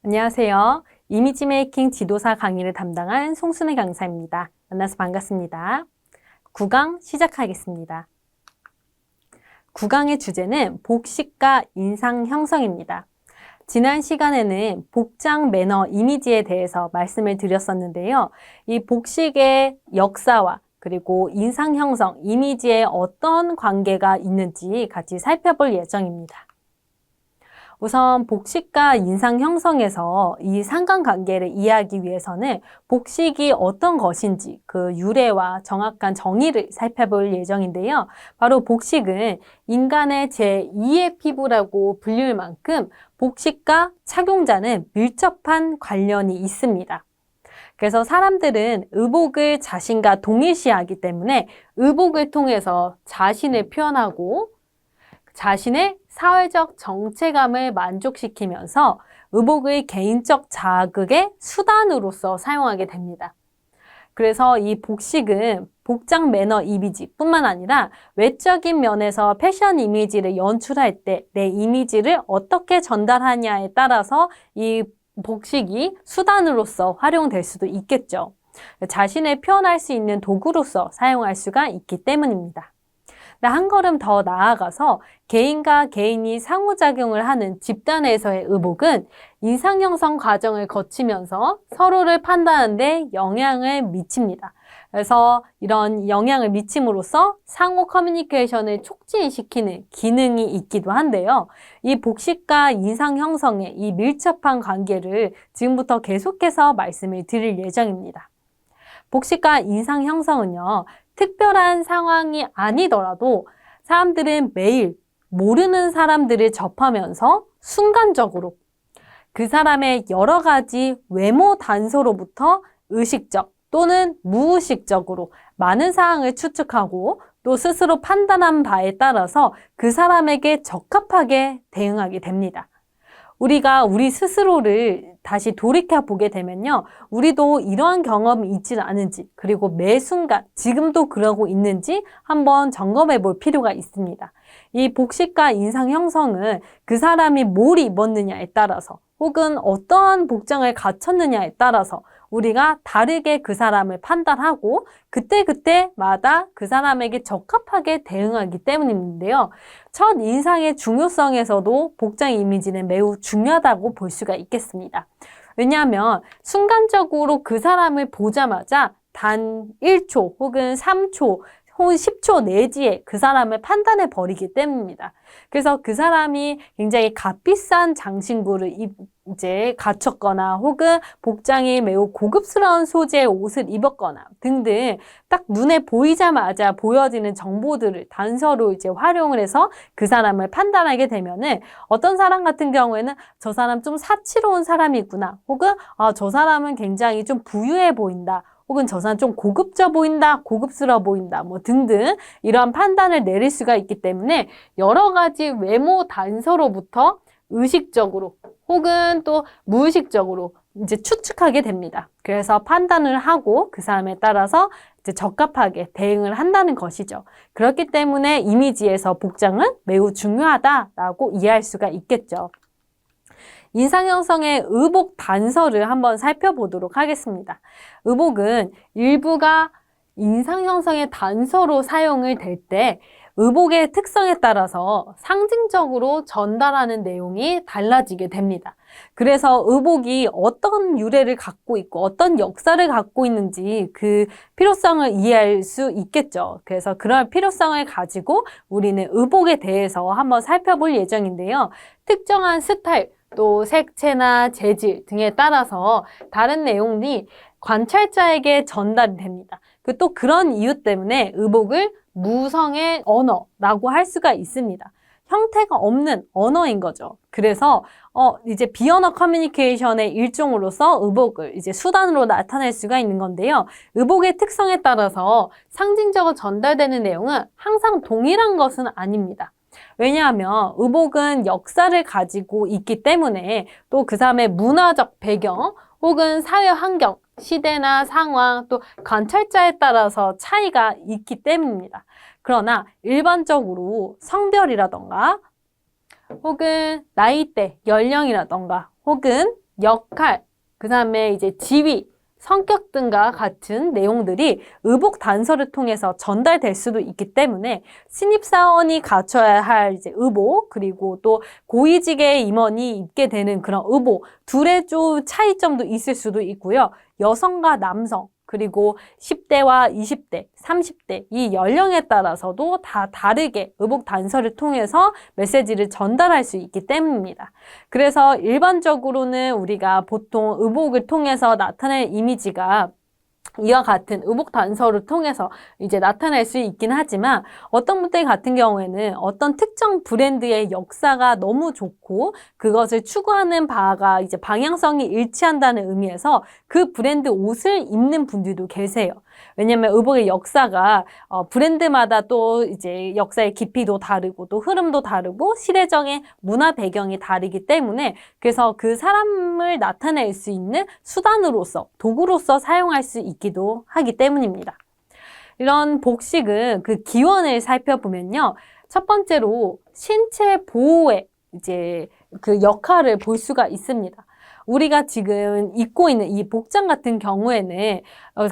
안녕하세요. 이미지 메이킹 지도사 강의를 담당한 송순혜 강사입니다. 만나서 반갑습니다. 9강 시작하겠습니다. 9강의 주제는 복식과 인상 형성입니다. 지난 시간에는 복장, 매너, 이미지에 대해서 말씀을 드렸었는데요. 이 복식의 역사와 그리고 인상 형성, 이미지에 어떤 관계가 있는지 같이 살펴볼 예정입니다. 우선 복식과 인상 형성에서 이 상관관계를 이해하기 위해서는 복식이 어떤 것인지 그 유래와 정확한 정의를 살펴볼 예정인데요. 바로 복식은 인간의 제2의 피부라고 불릴 만큼 복식과 착용자는 밀접한 관련이 있습니다. 그래서 사람들은 의복을 자신과 동일시하기 때문에 의복을 통해서 자신을 표현하고 자신의 사회적 정체감을 만족시키면서 의복의 개인적 자극의 수단으로서 사용하게 됩니다. 그래서 이 복식은 복장 매너 이미지뿐만 아니라 외적인 면에서 패션 이미지를 연출할 때 내 이미지를 어떻게 전달하냐에 따라서 이 복식이 수단으로서 활용될 수도 있겠죠. 자신을 표현할 수 있는 도구로서 사용할 수가 있기 때문입니다. 한 걸음 더 나아가서 개인과 개인이 상호작용을 하는 집단에서의 의복은 인상 형성 과정을 거치면서 서로를 판단하는 데 영향을 미칩니다. 그래서 이런 영향을 미침으로써 상호 커뮤니케이션을 촉진시키는 기능이 있기도 한데요. 이 복식과 인상 형성의 이 밀접한 관계를 지금부터 계속해서 말씀을 드릴 예정입니다. 복식과 인상 형성은요, 특별한 상황이 아니더라도 사람들은 매일 모르는 사람들을 접하면서 순간적으로 그 사람의 여러 가지 외모 단서로부터 의식적 또는 무의식적으로 많은 사항을 추측하고 또 스스로 판단한 바에 따라서 그 사람에게 적합하게 대응하게 됩니다. 우리가 우리 스스로를 다시 돌이켜보게 되면요. 우리도 이러한 경험이 있지 않은지 그리고 매 순간 지금도 그러고 있는지 한번 점검해 볼 필요가 있습니다. 이 복식과 인상 형성은 그 사람이 뭘 입었느냐에 따라서 혹은 어떠한 복장을 갖췄느냐에 따라서 우리가 다르게 그 사람을 판단하고 그때그때마다 그 사람에게 적합하게 대응하기 때문인데요. 첫 인상의 중요성에서도 복장 이미지는 매우 중요하다고 볼 수가 있겠습니다. 왜냐하면 순간적으로 그 사람을 보자마자 단 1초 혹은 3초 혹은 10초 내지에 그 사람을 판단해 버리기 때문입니다. 그래서 그 사람이 굉장히 값비싼 장신구를 이제 갖췄거나 혹은 복장이 매우 고급스러운 소재의 옷을 입었거나 등등 딱 눈에 보이자마자 보여지는 정보들을 단서로 이제 활용을 해서 그 사람을 판단하게 되면은 어떤 사람 같은 경우에는 저 사람 좀 사치로운 사람이구나 혹은 저 사람은 굉장히 좀 부유해 보인다. 혹은 저 사람 좀 고급져 보인다, 고급스러워 보인다, 뭐 등등 이러한 판단을 내릴 수가 있기 때문에 여러 가지 외모 단서로부터 의식적으로 혹은 또 무의식적으로 이제 추측하게 됩니다. 그래서 판단을 하고 그 사람에 따라서 이제 적합하게 대응을 한다는 것이죠. 그렇기 때문에 이미지에서 복장은 매우 중요하다라고 이해할 수가 있겠죠. 인상 형성의 의복 단서를 한번 살펴보도록 하겠습니다. 의복은 일부가 인상 형성의 단서로 사용을 될 때 의복의 특성에 따라서 상징적으로 전달하는 내용이 달라지게 됩니다. 그래서 의복이 어떤 유래를 갖고 있고 어떤 역사를 갖고 있는지 그 필요성을 이해할 수 있겠죠. 그래서 그런 필요성을 가지고 우리는 의복에 대해서 한번 살펴볼 예정인데요. 특정한 스타일, 또 색채나 재질 등에 따라서 다른 내용이 관찰자에게 전달이 됩니다. 또 그런 이유 때문에 의복을 무성의 언어라고 할 수가 있습니다. 형태가 없는 언어인 거죠. 그래서 이제 비언어 커뮤니케이션의 일종으로서 의복을 이제 수단으로 나타낼 수가 있는 건데요. 의복의 특성에 따라서 상징적으로 전달되는 내용은 항상 동일한 것은 아닙니다. 왜냐하면 의복은 역사를 가지고 있기 때문에 또 그 사람의 문화적 배경 혹은 사회 환경, 시대나 상황, 또 관찰자에 따라서 차이가 있기 때문입니다. 그러나 일반적으로 성별이라던가 혹은 나이대, 연령이라던가 혹은 역할, 그 다음에 이제 지위, 성격 등과 같은 내용들이 의복 단서를 통해서 전달될 수도 있기 때문에 신입사원이 갖춰야 할 이제 의복, 그리고 또 고위직의 임원이 입게 되는 그런 의복, 둘의 좀 차이점도 있을 수도 있고요. 여성과 남성, 그리고 10대와 20대, 30대 이 연령에 따라서도 다 다르게 의복 단서를 통해서 메시지를 전달할 수 있기 때문입니다. 그래서 일반적으로는 우리가 보통 의복을 통해서 나타낼 이미지가 이와 같은 의복 단서를 통해서 이제 나타낼 수 있긴 하지만 어떤 분들 같은 경우에는 어떤 특정 브랜드의 역사가 너무 좋고 그것을 추구하는 바가 이제 방향성이 일치한다는 의미에서 그 브랜드 옷을 입는 분들도 계세요. 왜냐면 의복의 역사가 브랜드마다 또 이제 역사의 깊이도 다르고 또 흐름도 다르고 시대적인 문화 배경이 다르기 때문에 그래서 그 사람을 나타낼 수 있는 수단으로서 도구로서 사용할 수 있기도 하기 때문입니다. 이런 복식은 그 기원을 살펴보면요. 첫 번째로 신체 보호의 이제 그 역할을 볼 수가 있습니다. 우리가 지금 입고 있는 이 복장 같은 경우에는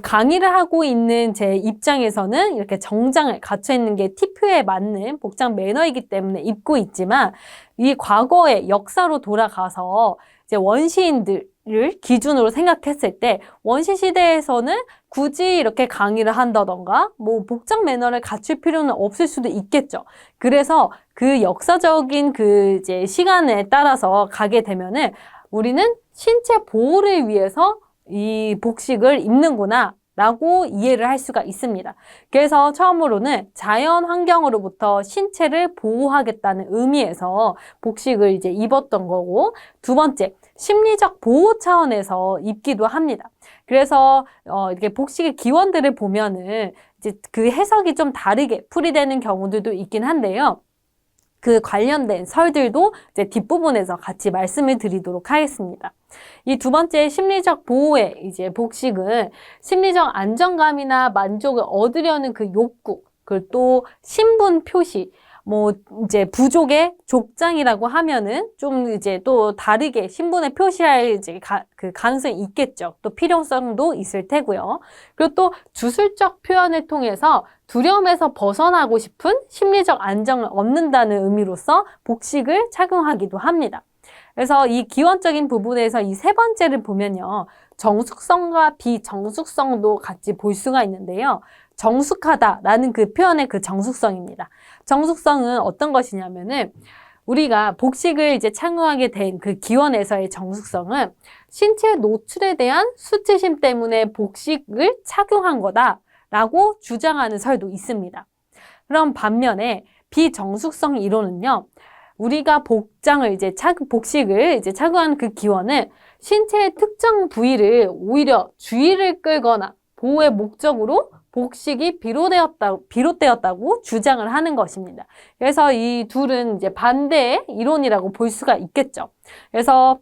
강의를 하고 있는 제 입장에서는 이렇게 정장을 갖춰 있는 게 TPO에 맞는 복장 매너이기 때문에 입고 있지만 이 과거의 역사로 돌아가서 이제 원시인들을 기준으로 생각했을 때 원시 시대에서는 굳이 이렇게 강의를 한다던가 뭐 복장 매너를 갖출 필요는 없을 수도 있겠죠. 그래서 그 역사적인 그 이제 시간에 따라서 가게 되면은 우리는 신체 보호를 위해서 이 복식을 입는구나 라고 이해를 할 수가 있습니다. 그래서 처음으로는 자연 환경으로부터 신체를 보호하겠다는 의미에서 복식을 이제 입었던 거고, 두 번째, 심리적 보호 차원에서 입기도 합니다. 그래서 이렇게 복식의 기원들을 보면은 이제 그 해석이 좀 다르게 풀이되는 경우들도 있긴 한데요. 그 관련된 설들도 이제 뒷부분에서 같이 말씀을 드리도록 하겠습니다. 이 두 번째 심리적 보호의 이제 복식은 심리적 안정감이나 만족을 얻으려는 그 욕구, 그리고 또 신분 표시, 뭐 이제 부족의 족장이라고 하면은 좀 이제 또 다르게 신분을 표시할 이제 그 가능성이 있겠죠. 또 필요성도 있을 테고요. 그리고 또 주술적 표현을 통해서 두려움에서 벗어나고 싶은 심리적 안정을 얻는다는 의미로서 복식을 착용하기도 합니다. 그래서 이 기원적인 부분에서 이 세 번째를 보면요. 정숙성과 비정숙성도 같이 볼 수가 있는데요. 정숙하다라는 그 표현의 그 정숙성입니다. 정숙성은 어떤 것이냐면은 우리가 복식을 이제 착용하게 된 그 기원에서의 정숙성은 신체 노출에 대한 수치심 때문에 복식을 착용한 거다라고 주장하는 설도 있습니다. 그럼 반면에 비정숙성 이론은요. 우리가 복식을 이제 착용한 그 기원은 신체의 특정 부위를 오히려 주의를 끌거나 보호의 목적으로 복식이 비롯되었다고 주장을 하는 것입니다. 그래서 이 둘은 이제 반대의 이론이라고 볼 수가 있겠죠. 그래서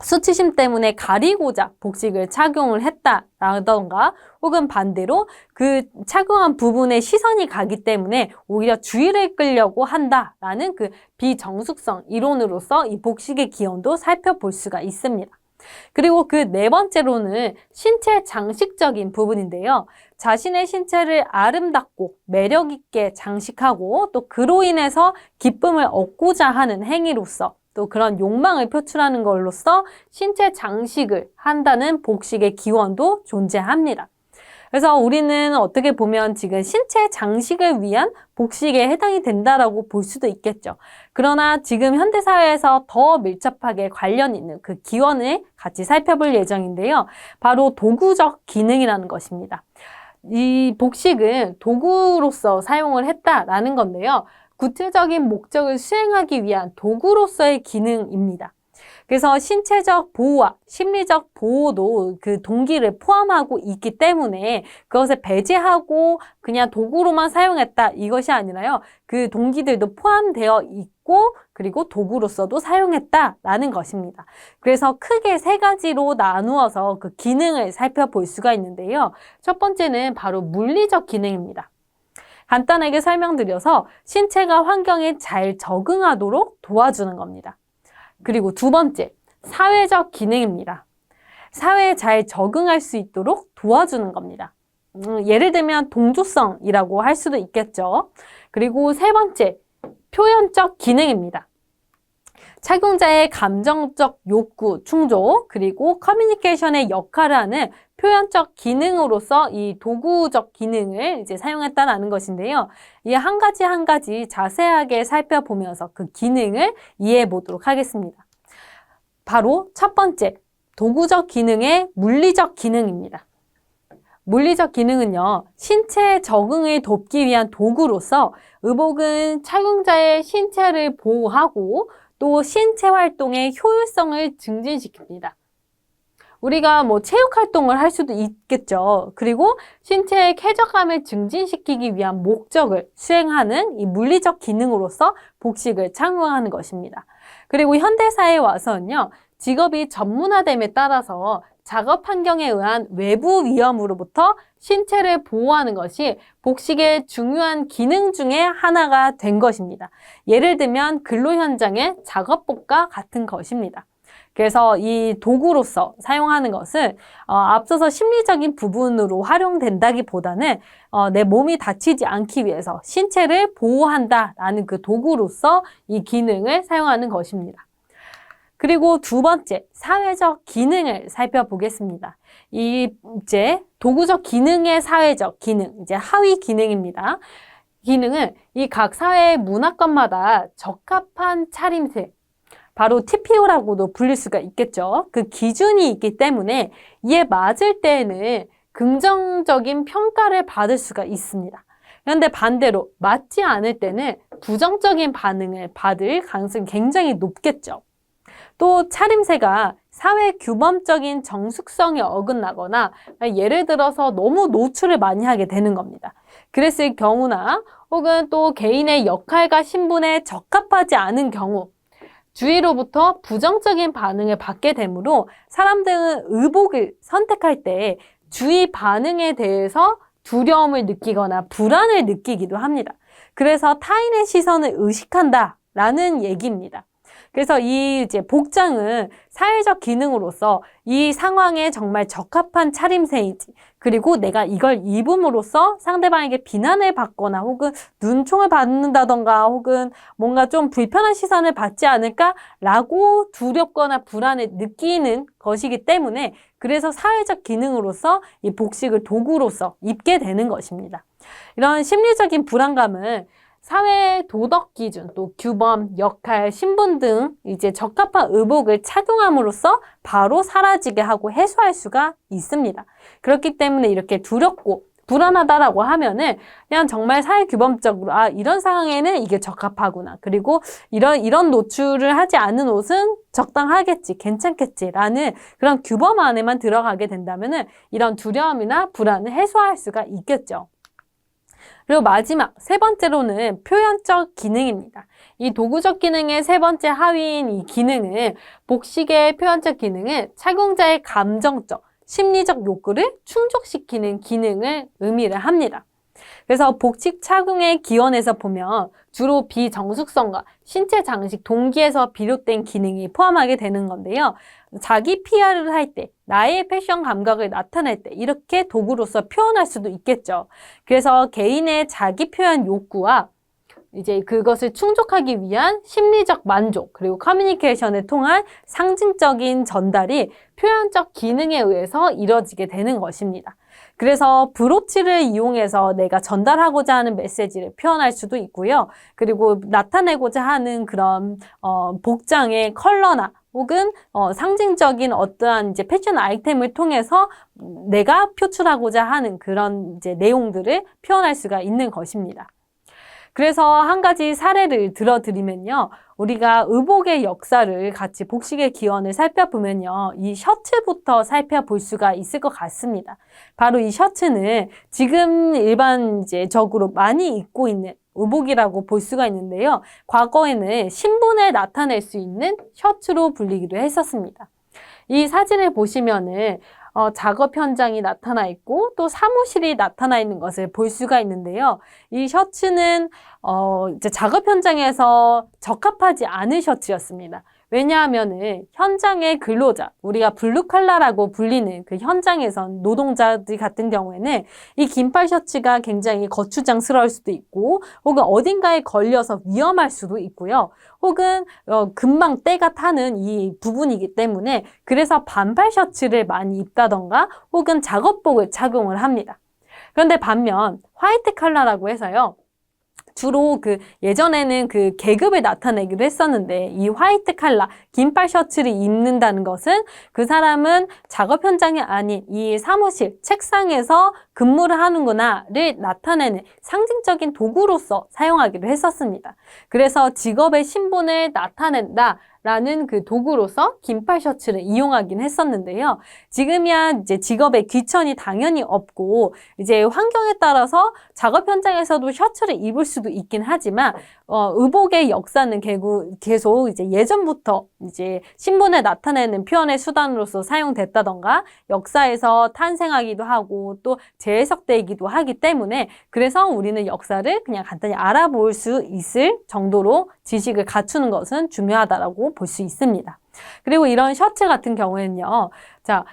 수치심 때문에 가리고자 복식을 착용을 했다라던가 혹은 반대로 그 착용한 부분에 시선이 가기 때문에 오히려 주의를 끌려고 한다라는 그 비정숙성 이론으로서 이 복식의 기원도 살펴볼 수가 있습니다. 그리고 그 네 번째로는 신체 장식적인 부분인데요. 자신의 신체를 아름답고 매력 있게 장식하고 또 그로 인해서 기쁨을 얻고자 하는 행위로서 또 그런 욕망을 표출하는 걸로써 신체 장식을 한다는 복식의 기원도 존재합니다. 그래서 우리는 어떻게 보면 지금 신체 장식을 위한 복식에 해당이 된다라고 볼 수도 있겠죠. 그러나 지금 현대사회에서 더 밀접하게 관련 있는 그 기원을 같이 살펴볼 예정인데요. 바로 도구적 기능이라는 것입니다. 이 복식은 도구로서 사용을 했다라는 건데요. 구체적인 목적을 수행하기 위한 도구로서의 기능입니다. 그래서 신체적 보호와 심리적 보호도 그 동기를 포함하고 있기 때문에 그것을 배제하고 그냥 도구로만 사용했다 이것이 아니라요. 그 동기들도 포함되어 있고 그리고 도구로서도 사용했다라는 것입니다. 그래서 크게 세 가지로 나누어서 그 기능을 살펴볼 수가 있는데요. 첫 번째는 바로 물리적 기능입니다. 간단하게 설명드려서 신체가 환경에 잘 적응하도록 도와주는 겁니다. 그리고 두 번째, 사회적 기능입니다. 사회에 잘 적응할 수 있도록 도와주는 겁니다. 예를 들면 동조성이라고 할 수도 있겠죠. 그리고 세 번째, 표현적 기능입니다. 착용자의 감정적 욕구 충족, 그리고 커뮤니케이션의 역할을 하는 표현적 기능으로서 이 도구적 기능을 이제 사용했다는 것인데요. 이 한 가지 한 가지 자세하게 살펴보면서 그 기능을 이해해 보도록 하겠습니다. 바로 첫 번째, 도구적 기능의 물리적 기능입니다. 물리적 기능은요, 신체 적응을 돕기 위한 도구로서 의복은 착용자의 신체를 보호하고 또 신체 활동의 효율성을 증진시킵니다. 우리가 체육 활동을 할 수도 있겠죠. 그리고 신체의 쾌적함을 증진시키기 위한 목적을 수행하는 이 물리적 기능으로서 복식을 착용하는 것입니다. 그리고 현대사회에 와서는요, 직업이 전문화됨에 따라서 작업 환경에 의한 외부 위험으로부터 신체를 보호하는 것이 복식의 중요한 기능 중에 하나가 된 것입니다. 예를 들면 근로 현장의 작업복과 같은 것입니다. 그래서 이 도구로서 사용하는 것은 앞서서 심리적인 부분으로 활용된다기보다는 내 몸이 다치지 않기 위해서 신체를 보호한다라는 그 도구로서 이 기능을 사용하는 것입니다. 그리고 두 번째, 사회적 기능을 살펴보겠습니다. 이제 도구적 기능의 사회적 기능, 이제 하위 기능입니다. 기능은 이 각 사회의 문화권마다 적합한 차림새, 바로 TPO라고도 불릴 수가 있겠죠. 그 기준이 있기 때문에 이에 맞을 때에는 긍정적인 평가를 받을 수가 있습니다. 그런데 반대로 맞지 않을 때는 부정적인 반응을 받을 가능성이 굉장히 높겠죠. 또 차림새가 사회 규범적인 정숙성에 어긋나거나 예를 들어서 너무 노출을 많이 하게 되는 겁니다. 그랬을 경우나 혹은 또 개인의 역할과 신분에 적합하지 않은 경우 주위로부터 부정적인 반응을 받게 되므로 사람들은 의복을 선택할 때 주위 반응에 대해서 두려움을 느끼거나 불안을 느끼기도 합니다. 그래서 타인의 시선을 의식한다라는 얘기입니다. 그래서 이 이제 복장은 사회적 기능으로서 이 상황에 정말 적합한 차림새인지, 그리고 내가 이걸 입음으로써 상대방에게 비난을 받거나 혹은 눈총을 받는다던가 혹은 뭔가 좀 불편한 시선을 받지 않을까라고 두렵거나 불안을 느끼는 것이기 때문에 그래서 사회적 기능으로서 이 복식을 도구로서 입게 되는 것입니다. 이런 심리적인 불안감은 사회의 도덕 기준, 또 규범, 역할, 신분 등 이제 적합한 의복을 착용함으로써 바로 사라지게 하고 해소할 수가 있습니다. 그렇기 때문에 이렇게 두렵고 불안하다라고 하면은 그냥 정말 사회 규범적으로 이런 상황에는 이게 적합하구나. 그리고 이런 노출을 하지 않은 옷은 적당하겠지, 괜찮겠지라는 그런 규범 안에만 들어가게 된다면은 이런 두려움이나 불안을 해소할 수가 있겠죠. 그리고 마지막 세 번째로는 표현적 기능입니다. 이 도구적 기능의 세 번째 하위인 이 기능은 복식의 표현적 기능은 착용자의 감정적, 심리적 욕구를 충족시키는 기능을 의미를 합니다. 그래서 복식 착용의 기원에서 보면 주로 비정숙성과 신체 장식 동기에서 비롯된 기능이 포함하게 되는 건데요. 자기 PR을 할 때, 나의 패션 감각을 나타낼 때 이렇게 도구로서 표현할 수도 있겠죠. 그래서 개인의 자기 표현 욕구와 이제 그것을 충족하기 위한 심리적 만족, 그리고 커뮤니케이션을 통한 상징적인 전달이 표현적 기능에 의해서 이루어지게 되는 것입니다. 그래서 브로치를 이용해서 내가 전달하고자 하는 메시지를 표현할 수도 있고요. 그리고 나타내고자 하는 그런 복장의 컬러나 혹은 상징적인 어떠한 이제 패션 아이템을 통해서 내가 표출하고자 하는 그런 이제 내용들을 표현할 수가 있는 것입니다. 그래서 한 가지 사례를 들어드리면요. 우리가 의복의 역사를 같이 복식의 기원을 살펴보면요. 이 셔츠부터 살펴볼 수가 있을 것 같습니다. 바로 이 셔츠는 지금 일반적으로 많이 입고 있는 의복이라고 볼 수가 있는데요. 과거에는 신분을 나타낼 수 있는 셔츠로 불리기도 했었습니다. 이 사진을 보시면은 작업 현장이 나타나 있고 또 사무실이 나타나 있는 것을 볼 수가 있는데요. 이 셔츠는 이제 작업 현장에서 적합하지 않은 셔츠였습니다. 왜냐하면은 현장의 근로자, 우리가 블루칼라라고 불리는 그 현장에선 노동자들 같은 경우에는 이 긴팔 셔츠가 굉장히 거추장스러울 수도 있고 혹은 어딘가에 걸려서 위험할 수도 있고요. 혹은 금방 때가 타는 이 부분이기 때문에 그래서 반팔 셔츠를 많이 입다던가 혹은 작업복을 착용을 합니다. 그런데 반면 화이트 칼라라고 해서요. 주로 예전에는 계급을 나타내기로 했었는데 이 화이트 칼라, 긴팔 셔츠를 입는다는 것은 그 사람은 작업 현장이 아닌 이 사무실, 책상에서 근무를 하는구나를 나타내는 상징적인 도구로서 사용하기로 했었습니다. 그래서 직업의 신분을 나타낸다. 라는 그 도구로서 긴팔 셔츠를 이용하긴 했었는데요. 지금이야 이제 직업에 귀천이 당연히 없고 이제 환경에 따라서 작업 현장에서도 셔츠를 입을 수도 있긴 하지만 의복의 역사는 계속 이제 예전부터 이제 신분을 나타내는 표현의 수단으로서 사용됐다던가 역사에서 탄생하기도 하고 또 재해석되기도 하기 때문에 그래서 우리는 역사를 그냥 간단히 알아볼 수 있을 정도로 지식을 갖추는 것은 중요하다라고 볼 수 있습니다. 그리고 이런 셔츠 같은 경우에는요. 자,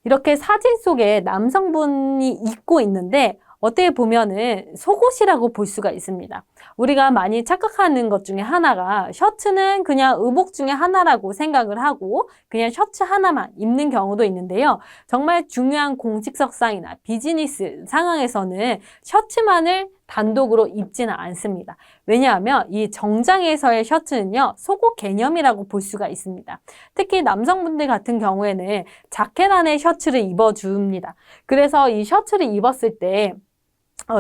이렇게 사진 속에 남성분이 입고 있는데 어떻게 보면은 속옷이라고 볼 수가 있습니다. 우리가 많이 착각하는 것 중에 하나가 셔츠는 그냥 의복 중에 하나라고 생각을 하고 그냥 셔츠 하나만 입는 경우도 있는데요. 정말 중요한 공식석상이나 비즈니스 상황에서는 셔츠만을 단독으로 입지는 않습니다. 왜냐하면 이 정장에서의 셔츠는요, 속옷 개념이라고 볼 수가 있습니다. 특히 남성분들 같은 경우에는 자켓 안에 셔츠를 입어줍니다. 그래서 이 셔츠를 입었을 때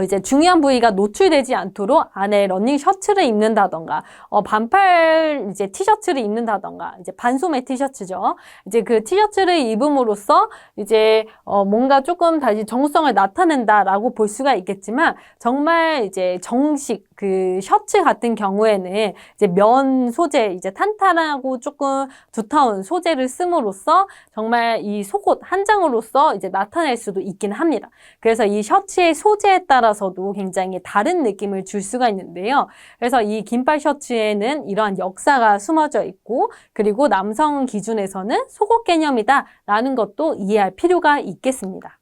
이제 중요한 부위가 노출되지 않도록 안에 러닝 셔츠를 입는다던가, 반팔 이제 티셔츠를 입는다던가, 이제 반소매 티셔츠죠. 이제 그 티셔츠를 입음으로써 이제 뭔가 조금 다시 정성을 나타낸다라고 볼 수가 있겠지만, 정말 이제 정식 그 셔츠 같은 경우에는 이제 면 소재, 이제 탄탄하고 조금 두터운 소재를 씀으로써 정말 이 속옷 한 장으로서 이제 나타낼 수도 있긴 합니다. 그래서 이 셔츠의 소재에 따라서도 굉장히 다른 느낌을 줄 수가 있는데요. 그래서 이 긴팔 셔츠에는 이러한 역사가 숨어져 있고 그리고 남성 기준에서는 속옷 개념이다라는 것도 이해할 필요가 있겠습니다.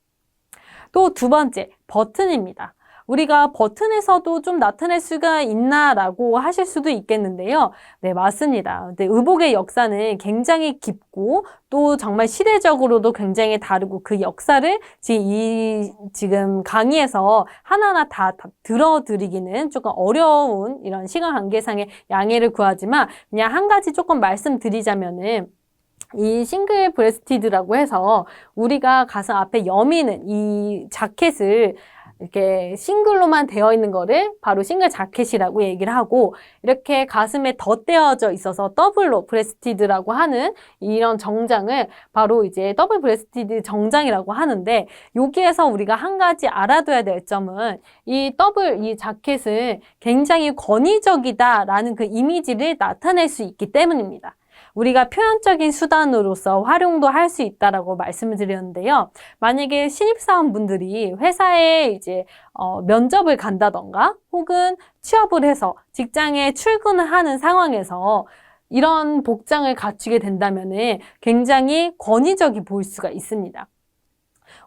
또 두 번째, 버튼입니다. 우리가 버튼에서도 좀 나타낼 수가 있나라고 하실 수도 있겠는데요. 네, 맞습니다. 근데 의복의 역사는 굉장히 깊고 또 정말 시대적으로도 굉장히 다르고 그 역사를 지금 강의에서 하나하나 다 들어드리기는 조금 어려운 이런 시간 관계상의 양해를 구하지만 그냥 한 가지 조금 말씀드리자면은 이 싱글 브레스티드라고 해서 우리가 가슴 앞에 여미는 이 자켓을 이렇게 싱글로만 되어 있는 거를 바로 싱글 자켓이라고 얘기를 하고 이렇게 가슴에 덧대어져 있어서 더블로 브레스티드라고 하는 이런 정장을 바로 이제 더블 브레스티드 정장이라고 하는데 여기에서 우리가 한 가지 알아둬야 될 점은 이 자켓은 굉장히 권위적이다라는 그 이미지를 나타낼 수 있기 때문입니다. 우리가 표현적인 수단으로서 활용도 할 수 있다라고 말씀을 드렸는데요. 만약에 신입사원분들이 회사에 이제 면접을 간다던가 혹은 취업을 해서 직장에 출근을 하는 상황에서 이런 복장을 갖추게 된다면은 굉장히 권위적이 보일 수가 있습니다.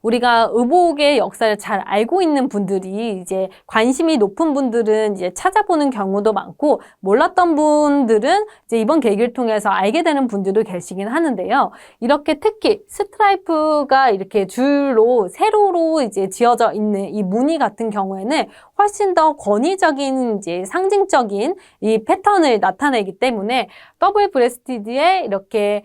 우리가 의복의 역사를 잘 알고 있는 분들이 이제 관심이 높은 분들은 이제 찾아보는 경우도 많고 몰랐던 분들은 이제 이번 계기를 통해서 알게 되는 분들도 계시긴 하는데요. 이렇게 특히 스트라이프가 이렇게 줄로 세로로 이제 지어져 있는 이 무늬 같은 경우에는 훨씬 더 권위적인 이제 상징적인 이 패턴을 나타내기 때문에 더블 브레스티드에 이렇게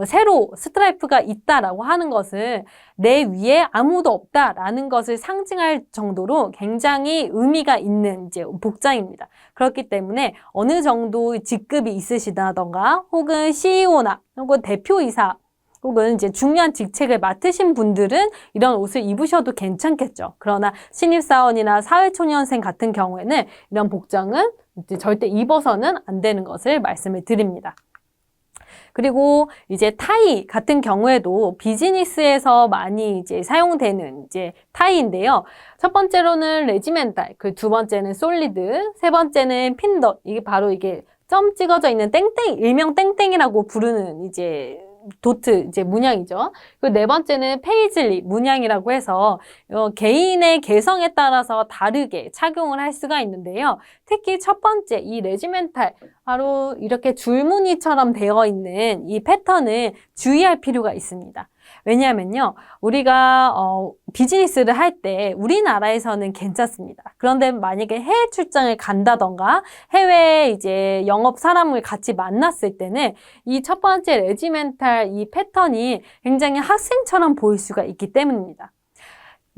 세로 스트라이프가 있다라고 하는 것은 내 위에 아무도 없다라는 것을 상징할 정도로 굉장히 의미가 있는 이제 복장입니다. 그렇기 때문에 어느 정도 직급이 있으시다던가 혹은 CEO나 혹은 대표이사 혹은 이제 중요한 직책을 맡으신 분들은 이런 옷을 입으셔도 괜찮겠죠. 그러나 신입사원이나 사회초년생 같은 경우에는 이런 복장은 이제 절대 입어서는 안 되는 것을 말씀을 드립니다. 그리고 이제 타이 같은 경우에도 비즈니스에서 많이 이제 사용되는 이제 타이인데요. 첫 번째로는 레지멘탈, 그 두 번째는 솔리드, 세 번째는 핀덧. 이게 바로 이게 점 찍어져 있는 땡땡, 일명 땡땡이라고 부르는 이제 도트 이제 문양이죠. 그리고 네 번째는 페이즐리 문양이라고 해서 개인의 개성에 따라서 다르게 착용을 할 수가 있는데요. 특히 첫 번째 이 레지멘탈 바로 이렇게 줄무늬처럼 되어 있는 이 패턴을 주의할 필요가 있습니다. 왜냐하면요, 우리가 비즈니스를 할 때 우리나라에서는 괜찮습니다. 그런데 만약에 해외 출장을 간다던가 해외 이제 영업 사람을 같이 만났을 때는 이 첫 번째 레지멘탈 이 패턴이 굉장히 학생처럼 보일 수가 있기 때문입니다.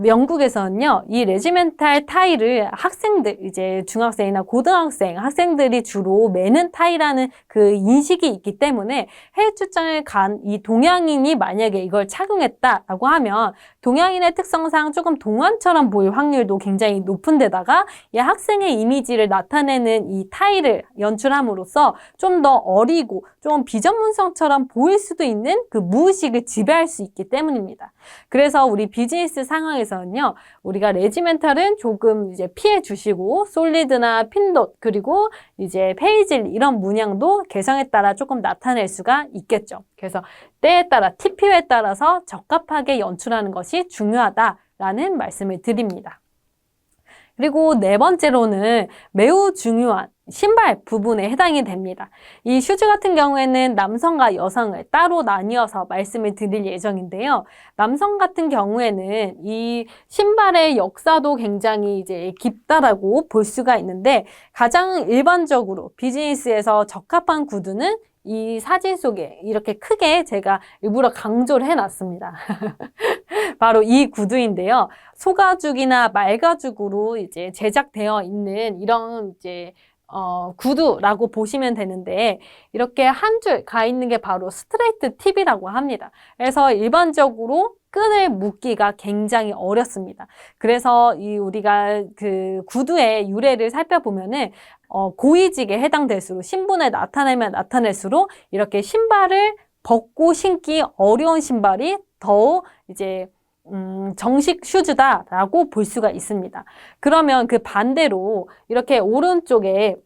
영국에서는요, 이 레지멘탈 타이를 학생들, 이제 중학생이나 고등학생, 학생들이 주로 매는 타이라는 그 인식이 있기 때문에 해외 출장을 간 이 동양인이 만약에 이걸 착용했다라고 하면 동양인의 특성상 조금 동안처럼 보일 확률도 굉장히 높은 데다가 이 학생의 이미지를 나타내는 이 타이를 연출함으로써 좀 더 어리고 좀 비전문성처럼 보일 수도 있는 그 무의식을 지배할 수 있기 때문입니다. 그래서 우리 비즈니스 상황에서는요, 우리가 레지멘탈은 조금 이제 피해 주시고, 솔리드나 핀돗, 그리고 이제 페이즐 이런 문양도 개성에 따라 조금 나타낼 수가 있겠죠. 그래서 때에 따라, TPO에 따라서 적합하게 연출하는 것이 중요하다라는 말씀을 드립니다. 그리고 네 번째로는 매우 중요한 신발 부분에 해당이 됩니다. 이 슈즈 같은 경우에는 남성과 여성을 따로 나뉘어서 말씀을 드릴 예정인데요. 남성 같은 경우에는 이 신발의 역사도 굉장히 이제 깊다라고 볼 수가 있는데 가장 일반적으로 비즈니스에서 적합한 구두는 이 사진 속에 이렇게 크게 제가 일부러 강조를 해놨습니다. 바로 이 구두인데요. 소가죽이나 말가죽으로 이제 제작되어 있는 이런 이제 구두라고 보시면 되는데 이렇게 한 줄 가 있는 게 바로 스트레이트 팁이라고 합니다. 그래서 일반적으로 끈을 묶기가 굉장히 어렵습니다. 그래서 이 우리가 그 구두의 유래를 살펴보면은 고위직에 해당될수록 신분에 나타내면 나타낼수록 이렇게 신발을 벗고 신기 어려운 신발이 더 이제 정식 슈즈다라고 볼 수가 있습니다. 그러면 그 반대로 이렇게 오른쪽에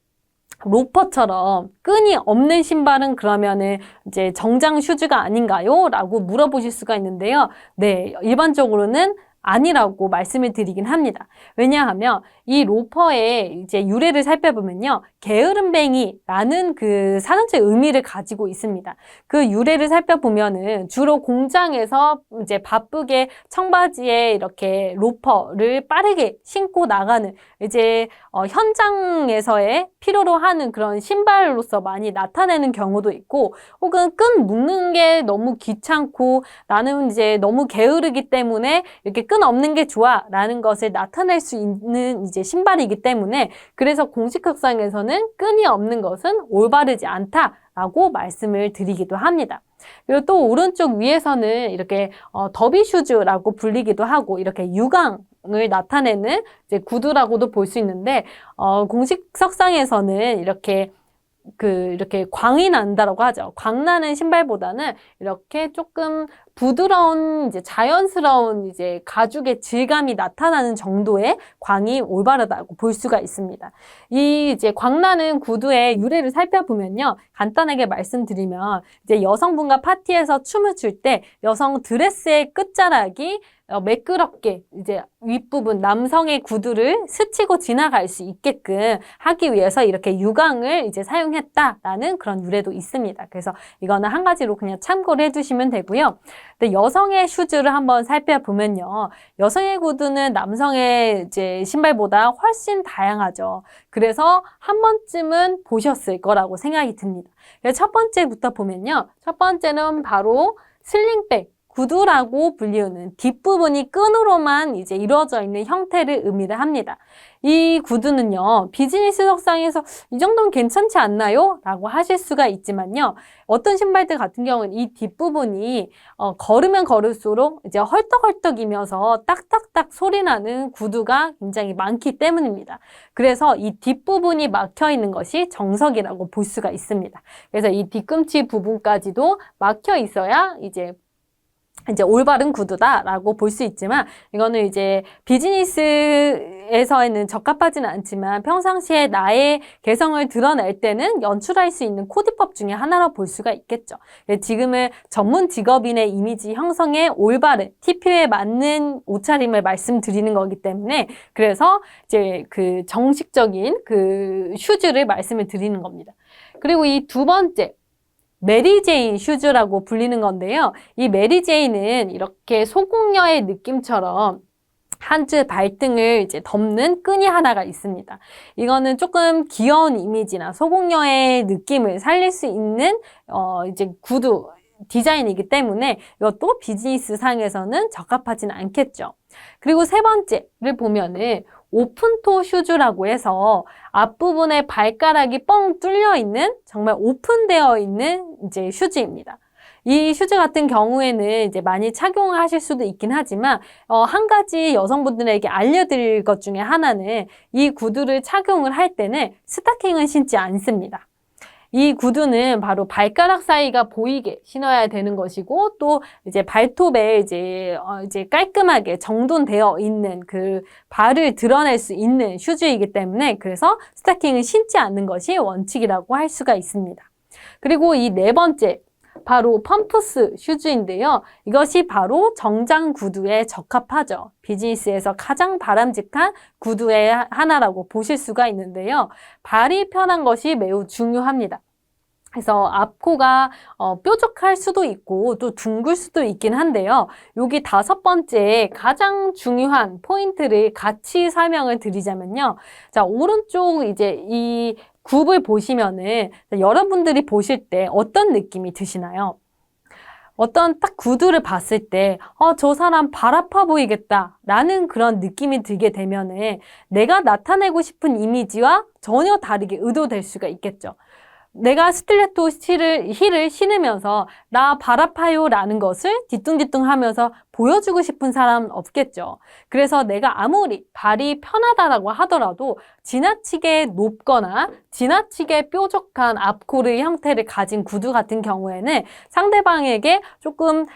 로퍼처럼 끈이 없는 신발은 그러면은 이제 정장 슈즈가 아닌가요? 라고 물어보실 수가 있는데요. 네, 일반적으로는 아니라고 말씀을 드리긴 합니다. 왜냐하면 이 로퍼의 이제 유래를 살펴보면요. 게으름뱅이라는 그 사전적 의미를 가지고 있습니다. 그 유래를 살펴보면은 주로 공장에서 이제 바쁘게 청바지에 이렇게 로퍼를 빠르게 신고 나가는 이제 현장에서의 필요로 하는 그런 신발로서 많이 나타내는 경우도 있고 혹은 끈 묶는 게 너무 귀찮고 나는 이제 너무 게으르기 때문에 이렇게 끈 없는 게 좋아 라는 것을 나타낼 수 있는 이제 신발이기 때문에 그래서 공식 협상에서는 끈이 없는 것은 올바르지 않다라고 말씀을 드리기도 합니다. 그리고 또 오른쪽 위에서는 이렇게 더비 슈즈라고 불리기도 하고 이렇게 유광을 나타내는 이제 구두라고도 볼 수 있는데 공식 석상에서는 이렇게 광이 난다라고 하죠. 광 나는 신발보다는 이렇게 조금 부드러운 이제 자연스러운 이제 가죽의 질감이 나타나는 정도의 광이 올바르다고 볼 수가 있습니다. 이 이제 광 나는 구두의 유래를 살펴보면요. 간단하게 말씀드리면 이제 여성분과 파티에서 춤을 출 때 여성 드레스의 끝자락이 매끄럽게 이제 윗부분 남성의 구두를 스치고 지나갈 수 있게끔 하기 위해서 이렇게 유광을 이제 사용했다라는 그런 유래도 있습니다. 그래서 이거는 한 가지로 그냥 참고를 해두시면 되고요. 근데 여성의 슈즈를 한번 살펴보면요. 여성의 구두는 남성의 이제 신발보다 훨씬 다양하죠. 그래서 한 번쯤은 보셨을 거라고 생각이 듭니다. 그래서 첫 번째부터 보면요. 첫 번째는 바로 슬링백. 구두라고 불리우는 뒷부분이 끈으로만 이제 이루어져 있는 형태를 의미를 합니다. 이 구두는요, 비즈니스 석상에서 이 정도는 괜찮지 않나요? 라고 하실 수가 있지만요, 어떤 신발들 같은 경우는 이 뒷부분이 걸으면 걸을수록 이제 헐떡헐떡이면서 딱딱딱 소리 나는 구두가 굉장히 많기 때문입니다. 그래서 이 뒷부분이 막혀 있는 것이 정석이라고 볼 수가 있습니다. 그래서 이 뒤꿈치 부분까지도 막혀 있어야 이제 이제 올바른 구두다라고 볼 수 있지만 이거는 이제 비즈니스에서는 적합하지는 않지만 평상시에 나의 개성을 드러낼 때는 연출할 수 있는 코디법 중에 하나로 볼 수가 있겠죠. 지금은 전문 직업인의 이미지 형성에 올바른 TPO에 맞는 옷차림을 말씀드리는 거기 때문에 그래서 이제 그 정식적인 그 슈즈를 말씀을 드리는 겁니다. 그리고 이 두 번째 메리제인 슈즈라고 불리는 건데요. 이 메리제인은 이렇게 소공녀의 느낌처럼 한 줄 발등을 이제 덮는 끈이 하나가 있습니다. 이거는 조금 귀여운 이미지나 소공녀의 느낌을 살릴 수 있는 이제 구두 디자인이기 때문에 이것도 비즈니스 상에서는 적합하지는 않겠죠. 그리고 세 번째를 보면은 오픈토 슈즈라고 해서 앞부분에 발가락이 뻥 뚫려 있는 정말 오픈되어 있는 이제 슈즈입니다. 이 슈즈 같은 경우에는 이제 많이 착용하실 수도 있긴 하지만 한 가지 여성분들에게 알려드릴 것 중에 하나는 이 구두를 착용을 할 때는 스타킹을 신지 않습니다. 이 구두는 바로 발가락 사이가 보이게 신어야 되는 것이고 또 이제 발톱에 이제 깔끔하게 정돈되어 있는 그 발을 드러낼 수 있는 슈즈이기 때문에 그래서 스타킹을 신지 않는 것이 원칙이라고 할 수가 있습니다. 그리고 이 네 번째 바로 펌프스 슈즈인데요. 이것이 바로 정장 구두에 적합하죠. 비즈니스에서 가장 바람직한 구두의 하나라고 보실 수가 있는데요. 발이 편한 것이 매우 중요합니다. 그래서 앞코가 뾰족할 수도 있고 또 둥글 수도 있긴 한데요. 여기 다섯 번째 가장 중요한 포인트를 같이 설명을 드리자면요. 자, 오른쪽 이제 이 굽을 보시면은 여러분들이 보실 때 어떤 느낌이 드시나요? 어떤 딱 구두를 봤을 때, 저 사람 발 아파 보이겠다 라는 그런 느낌이 들게 되면은 내가 나타내고 싶은 이미지와 전혀 다르게 의도될 수가 있겠죠. 내가 스틸레토 힐을 신으면서 나 발 아파요 라는 것을 뒤뚱뒤뚱 하면서 보여주고 싶은 사람은 없겠죠. 그래서 내가 아무리 발이 편하다라고 하더라도 지나치게 높거나 지나치게 뾰족한 앞코르 형태를 가진 구두 같은 경우에는 상대방에게 조금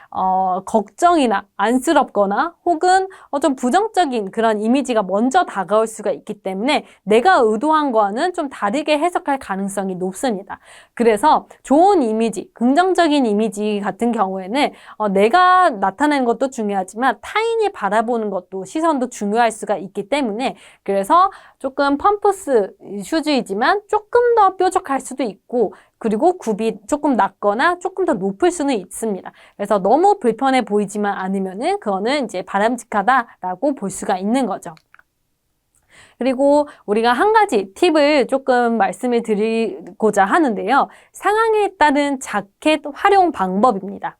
걱정이나 안쓰럽거나 혹은 좀 부정적인 그런 이미지가 먼저 다가올 수가 있기 때문에 내가 의도한 거와는 좀 다르게 해석할 가능성이 높습니다. 그래서 좋은 이미지, 긍정적인 이미지 같은 경우에는 내가 나타내는 것도 중요하지만 타인이 바라보는 것도 시선도 중요할 수가 있기 때문에 그래서 조금 펌프스 슈즈이지만 조금 더 뾰족할 수도 있고 그리고 굽이 조금 낮거나 조금 더 높을 수는 있습니다. 그래서 너무 불편해 보이지만 않으면은 그거는 이제 바람직하다라고 볼 수가 있는 거죠. 그리고 우리가 한 가지 팁을 조금 말씀을 드리고자 하는데요. 상황에 따른 자켓 활용 방법입니다.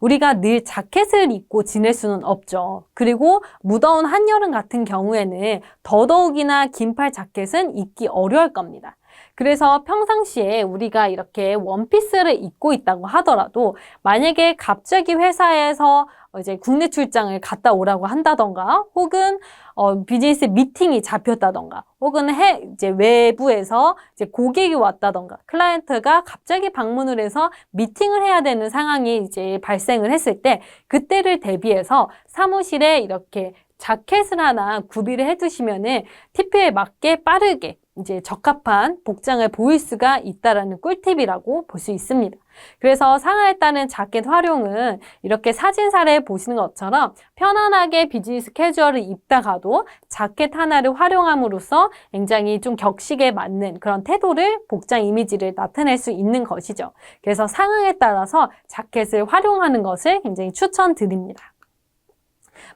우리가 늘 자켓을 입고 지낼 수는 없죠. 그리고 무더운 한여름 같은 경우에는 더더욱이나 긴팔 자켓은 입기 어려울 겁니다. 그래서 평상시에 우리가 이렇게 원피스를 입고 있다고 하더라도 만약에 갑자기 회사에서 이제 국내 출장을 갔다 오라고 한다던가 혹은 비즈니스 미팅이 잡혔다던가 혹은 이제 외부에서 이제 고객이 왔다던가 클라이언트가 갑자기 방문을 해서 미팅을 해야 되는 상황이 이제 발생을 했을 때 그때를 대비해서 사무실에 이렇게 자켓을 하나 구비를 해두시면은 TPO에 맞게 빠르게 이제 적합한 복장을 보일 수가 있다라는 꿀팁이라고 볼 수 있습니다. 그래서 상하에 따른 자켓 활용은 이렇게 사진사를 보시는 것처럼 편안하게 비즈니스 캐주얼을 입다가도 자켓 하나를 활용함으로써 굉장히 좀 격식에 맞는 그런 태도를 복장 이미지를 나타낼 수 있는 것이죠. 그래서 상황에 따라서 자켓을 활용하는 것을 굉장히 추천드립니다.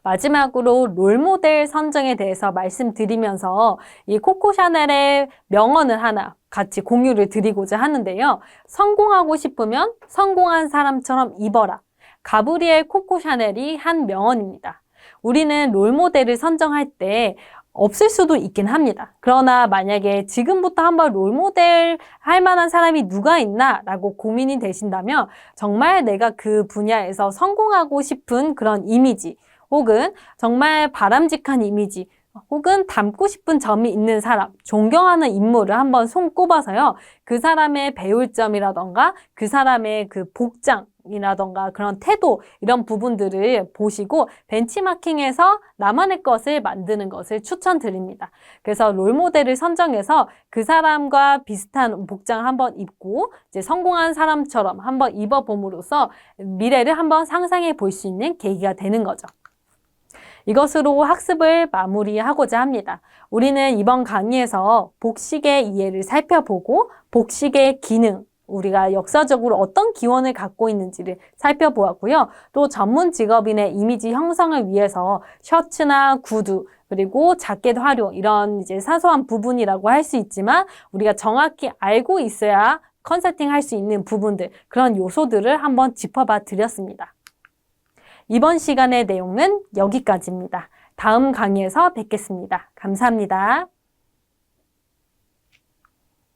마지막으로 롤모델 선정에 대해서 말씀드리면서 이 코코 샤넬의 명언을 하나 같이 공유를 드리고자 하는데요. 성공하고 싶으면 성공한 사람처럼 입어라. 가브리엘 코코 샤넬이 한 명언입니다. 우리는 롤모델을 선정할 때 없을 수도 있긴 합니다. 그러나 만약에 지금부터 한번 롤모델 할 만한 사람이 누가 있나 라고 고민이 되신다면 정말 내가 그 분야에서 성공하고 싶은 그런 이미지 혹은 정말 바람직한 이미지 혹은 닮고 싶은 점이 있는 사람, 존경하는 인물을 한번 손꼽아서요. 그 사람의 배울 점이라던가 그 사람의 그 복장 이라던가 그런 태도 이런 부분들을 보시고 벤치마킹해서 나만의 것을 만드는 것을 추천드립니다. 그래서 롤모델을 선정해서 그 사람과 비슷한 복장을 한번 입고 이제 성공한 사람처럼 한번 입어봄으로써 미래를 한번 상상해 볼 수 있는 계기가 되는 거죠. 이것으로 학습을 마무리하고자 합니다. 우리는 이번 강의에서 복식의 이해를 살펴보고 복식의 기능, 우리가 역사적으로 어떤 기원을 갖고 있는지를 살펴보았고요. 또 전문 직업인의 이미지 형성을 위해서 셔츠나 구두, 그리고 자켓 활용 이런 이제 사소한 부분이라고 할 수 있지만 우리가 정확히 알고 있어야 컨설팅 할 수 있는 부분들, 그런 요소들을 한번 짚어봐 드렸습니다. 이번 시간의 내용은 여기까지입니다. 다음 강의에서 뵙겠습니다. 감사합니다.